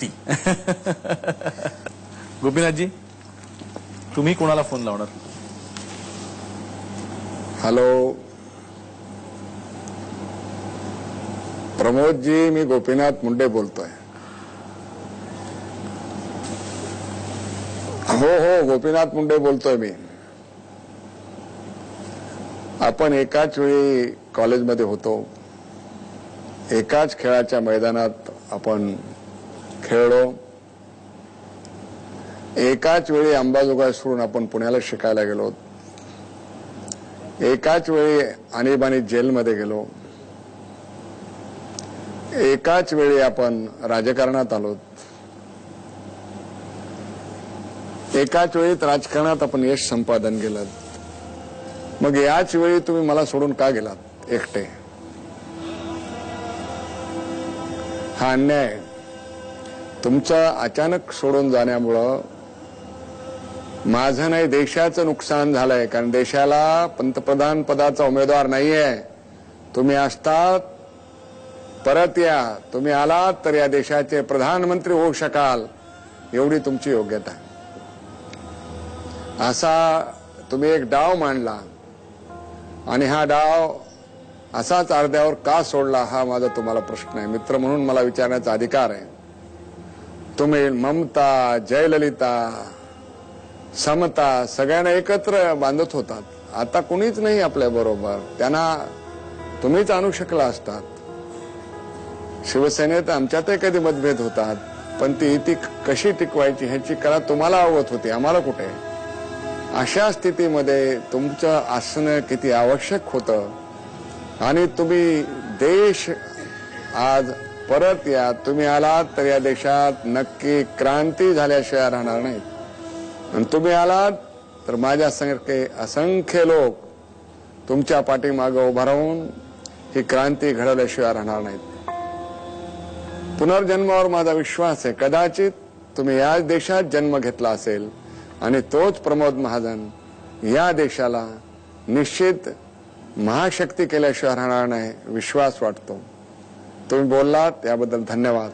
शक्ती. गोपीनाथजी, तुम्ही कोणाला फोन लावणार? हॅलो प्रमोदजी, मी गोपीनाथ मुंडे बोलतोय. हो, गोपीनाथ मुंडे बोलतोय मी. आपण एकाच वेळी कॉलेजमध्ये होतो, एकाच खेळाच्या मैदानात आपण खेळलो, एकाच वेळी अंबाजोगाई सोडून आपण पुण्याला शिकायला गेलो, एकाच वेळी आणीबाणी जेलमध्ये गेलो, एकाच वेळी आपण राजकारणात आलो, एकाच वेळी राजकारणात आपण यश संपादन केलं. मग याच वेळी तुम्ही मला सोडून का गेलात एकटे? हा अन्याय. तुमचं अचानक सोडून जाण्यामुळं माझं नाही देशाचं नुकसान झालंय. कारण देशाला पंतप्रधान पदाचा उमेदवार नाहीये. तुम्ही असतात परत या, तुम्ही आलात तर या देशाचे प्रधानमंत्री होऊ शकाल एवढी तुमची योग्यता आहे. असा तुम्ही एक डाव मांडला आणि हा डाव असाच अर्ध्यावर का सोडला हा माझा तुम्हाला प्रश्न आहे. मित्र म्हणून मला विचारण्याचा अधिकार आहे. तुम्ही ममता, जयललिता, समता सगळ्यांना एकत्र बांधत होतात. आता कुणीच नाही आपल्या बरोबर. त्यांना तुम्हीच आणू शकला असतात. शिवसेनेत आमच्यातही कधी मतभेद होतात, पण ती कशी टिकवायची ह्याची कला तुम्हाला अवगत होती, आम्हाला कुठे. अशा स्थितीमध्ये तुमचं असणं किती आवश्यक होतं. आणि तुम्ही देश आज परत या, तुम्ही आलात तर या देशात नक्की क्रांती झाल्याशिवाय राहणार नाहीत. आणि तुम्ही आलात तर माझ्यासारखे असंख्य लोक तुमच्या पाठीमागे उभा राहून ही क्रांती घडवल्याशिवाय राहणार नाहीत. पुनर्जन्मावर माझा विश्वास आहे. कदाचित तुम्ही याच देशात जन्म घेतला असेल आणि तोच प्रमोद महाजन या देशाला निश्चित महाशक्ती केल्याशिवाय राहणार नाही विश्वास वाटतो. तुम्ही बोललात याबद्दल धन्यवाद.